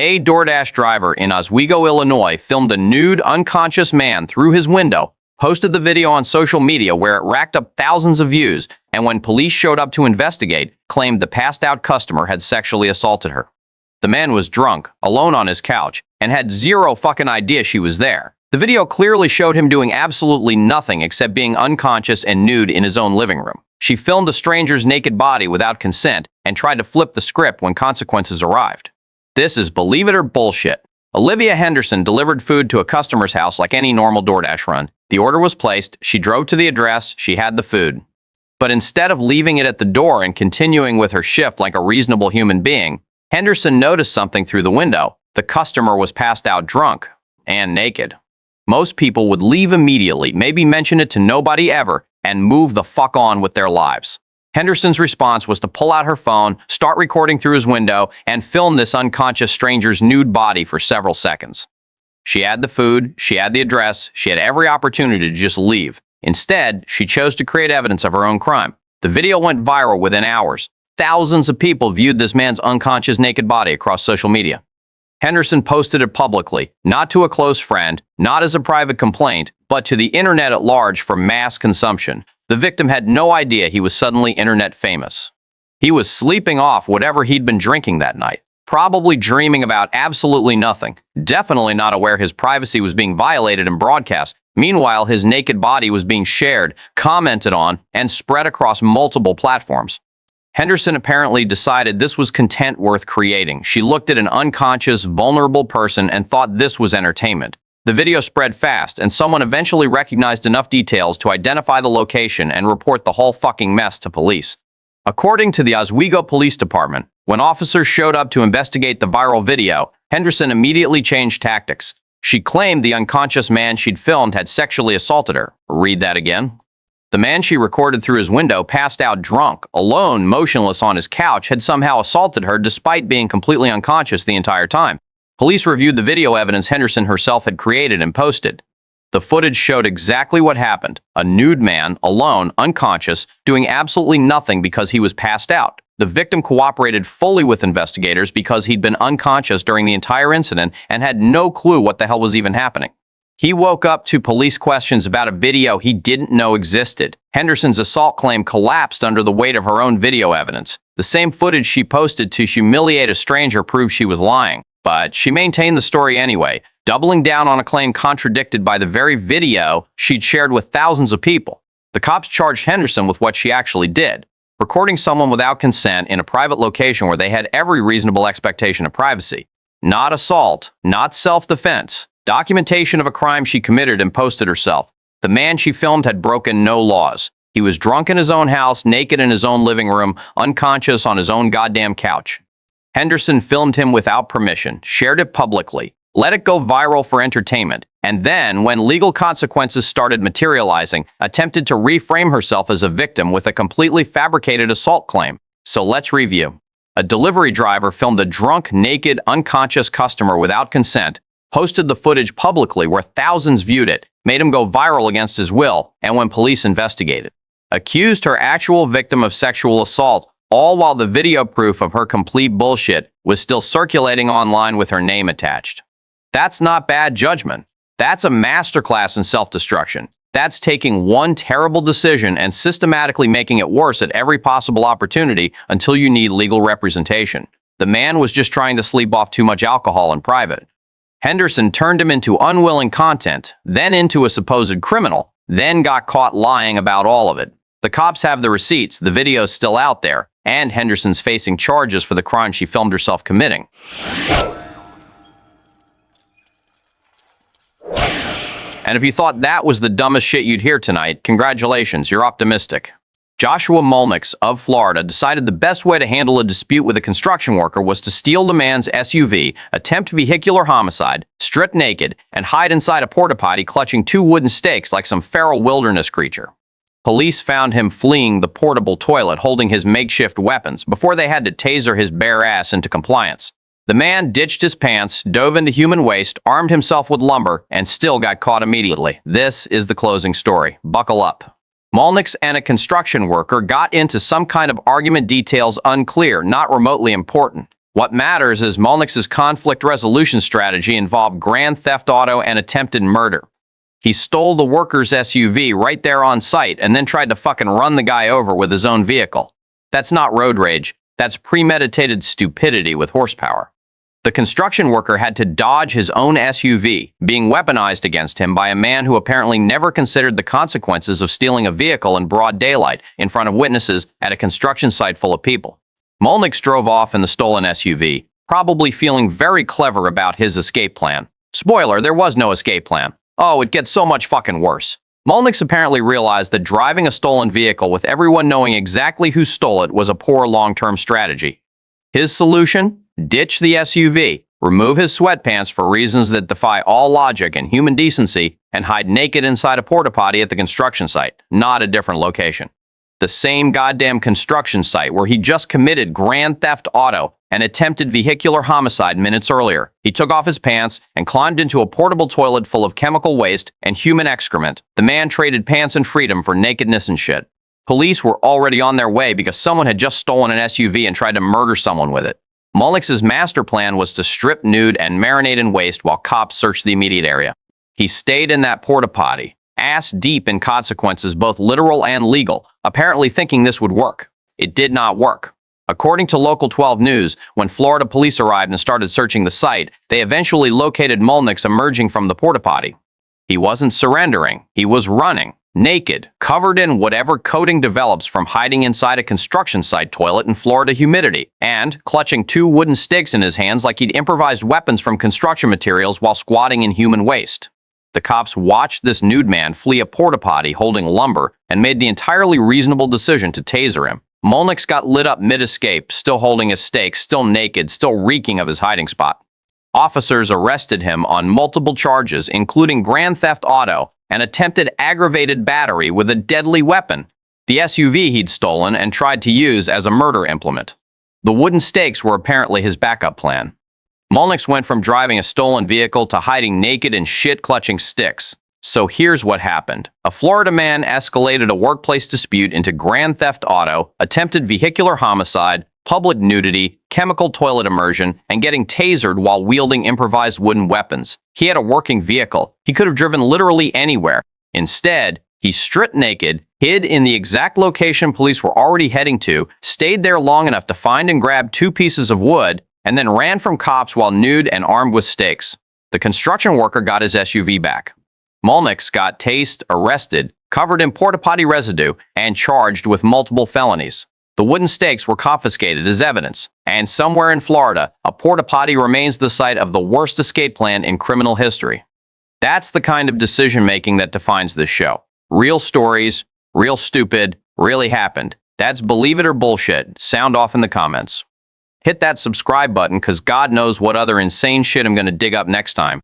A DoorDash driver in Oswego, Illinois, filmed a nude, unconscious man through his window, posted the video on social media where it racked up thousands of views, and when police showed up to investigate, claimed the passed-out customer had sexually assaulted her. The man was drunk, alone on his couch, and had zero fucking idea she was there. The video clearly showed him doing absolutely nothing except being unconscious and nude in his own living room. She filmed a stranger's naked body without consent and tried to flip the script when consequences arrived. This is believe it or bullshit. Olivia Henderson delivered food to a customer's house like any normal DoorDash run. The order was placed, she drove to the address, she had the food. But instead of leaving it at the door and continuing with her shift like a reasonable human being, Henderson noticed something through the window. The customer was passed out drunk and naked. Most people would leave immediately, maybe mention it to nobody ever, and move the fuck on with their lives. Henderson's response was to pull out her phone, start recording through his window, and film this unconscious stranger's nude body for several seconds. She had the food, she had the address, she had every opportunity to just leave. Instead, she chose to create evidence of her own crime. The video went viral within hours. Thousands of people viewed this man's unconscious naked body across social media. Henderson posted it publicly, not to a close friend, not as a private complaint, but to the internet at large for mass consumption. The victim had no idea he was suddenly internet famous. He was sleeping off whatever he'd been drinking that night, probably dreaming about absolutely nothing, definitely not aware his privacy was being violated in broadcast. Meanwhile, his naked body was being shared, commented on, and spread across multiple platforms. Henderson apparently decided this was content worth creating. She looked at an unconscious, vulnerable person and thought this was entertainment. The video spread fast, and someone eventually recognized enough details to identify the location and report the whole fucking mess to police. According to the Oswego Police Department, when officers showed up to investigate the viral video, Henderson immediately changed tactics. She claimed the unconscious man she'd filmed had sexually assaulted her. Read that again. The man she recorded through his window, passed out drunk, alone, motionless on his couch, had somehow assaulted her despite being completely unconscious the entire time. Police reviewed the video evidence Henderson herself had created and posted. The footage showed exactly what happened. A nude man, alone, unconscious, doing absolutely nothing because he was passed out. The victim cooperated fully with investigators because he'd been unconscious during the entire incident and had no clue what the hell was even happening. He woke up to police questions about a video he didn't know existed. Henderson's assault claim collapsed under the weight of her own video evidence. The same footage she posted to humiliate a stranger proved she was lying. But she maintained the story anyway, doubling down on a claim contradicted by the very video she'd shared with thousands of people. The cops charged Henderson with what she actually did, recording someone without consent in a private location where they had every reasonable expectation of privacy. Not assault, not self-defense. Documentation of a crime she committed and posted herself. The man she filmed had broken no laws. He was drunk in his own house, naked in his own living room, unconscious on his own goddamn couch. Henderson filmed him without permission, shared it publicly, let it go viral for entertainment, and then, when legal consequences started materializing, attempted to reframe herself as a victim with a completely fabricated assault claim. So let's review. A delivery driver filmed a drunk, naked, unconscious customer without consent, posted the footage publicly where thousands viewed it, made him go viral against his will, and when police investigated, accused her actual victim of sexual assault, all while the video proof of her complete bullshit was still circulating online with her name attached. That's not bad judgment. That's a masterclass in self-destruction. That's taking one terrible decision and systematically making it worse at every possible opportunity until you need legal representation. The man was just trying to sleep off too much alcohol in private. Henderson turned him into unwilling content, then into a supposed criminal, then got caught lying about all of it. The cops have the receipts, the video's still out there, and Henderson's facing charges for the crime she filmed herself committing. And if you thought that was the dumbest shit you'd hear tonight, congratulations, you're optimistic. Joshua Mulnix of Florida decided the best way to handle a dispute with a construction worker was to steal the man's SUV, attempt vehicular homicide, strip naked, and hide inside a porta potty clutching two wooden stakes like some feral wilderness creature. Police found him fleeing the portable toilet holding his makeshift weapons before they had to taser his bare ass into compliance. The man ditched his pants, dove into human waste, armed himself with lumber, and still got caught immediately. This is the closing story. Buckle up. Mulnix and a construction worker got into some kind of argument, details unclear, not remotely important. What matters is Molnick's conflict resolution strategy involved grand theft auto and attempted murder. He stole the worker's SUV right there on site and then tried to fucking run the guy over with his own vehicle. That's not road rage. That's premeditated stupidity with horsepower. The construction worker had to dodge his own SUV, being weaponized against him by a man who apparently never considered the consequences of stealing a vehicle in broad daylight in front of witnesses at a construction site full of people. Molnick drove off in the stolen SUV, probably feeling very clever about his escape plan. Spoiler, there was no escape plan. Oh, it gets so much fucking worse. Molnick apparently realized that driving a stolen vehicle with everyone knowing exactly who stole it was a poor long-term strategy. His solution? Ditch the SUV, remove his sweatpants for reasons that defy all logic and human decency, and hide naked inside a porta potty at the construction site, not a different location. The same goddamn construction site where he just committed grand theft auto and attempted vehicular homicide minutes earlier. He took off his pants and climbed into a portable toilet full of chemical waste and human excrement. The man traded pants and freedom for nakedness and shit. Police were already on their way because someone had just stolen an SUV and tried to murder someone with it. Molnick's master plan was to strip nude and marinate in waste while cops searched the immediate area. He stayed in that porta potty, ass deep in consequences both literal and legal, apparently thinking this would work. It did not work. According to Local 12 News, when Florida police arrived and started searching the site, they eventually located Molnick emerging from the porta potty. He wasn't surrendering. He was running, naked, covered in whatever coating develops from hiding inside a construction site toilet in Florida humidity, and clutching two wooden sticks in his hands like he'd improvised weapons from construction materials while squatting in human waste. The cops watched this nude man flee a porta potty holding lumber and made the entirely reasonable decision to taser him. Molnick got lit up mid-escape, still holding his steak, still naked, still reeking of his hiding spot. Officers arrested him on multiple charges, including grand theft auto and attempted aggravated battery with a deadly weapon, the SUV he'd stolen and tried to use as a murder implement. The wooden stakes were apparently his backup plan. Molnick went from driving a stolen vehicle to hiding naked in shit-clutching sticks. So here's what happened. A Florida man escalated a workplace dispute into grand theft auto, attempted vehicular homicide, public nudity, chemical toilet immersion, and getting tasered while wielding improvised wooden weapons. He had a working vehicle. He could have driven literally anywhere. Instead, he stripped naked, hid in the exact location police were already heading to, stayed there long enough to find and grab 2 pieces of wood, and then ran from cops while nude and armed with stakes. The construction worker got his SUV back. Molnick got tased, arrested, covered in porta potty residue, and charged with multiple felonies. The wooden stakes were confiscated as evidence, and somewhere in Florida, a porta potty remains the site of the worst escape plan in criminal history. That's the kind of decision-making that defines this show. Real stories, real stupid, really happened. That's believe it or bullshit. Sound off in the comments. Hit that subscribe button because God knows what other insane shit I'm going to dig up next time.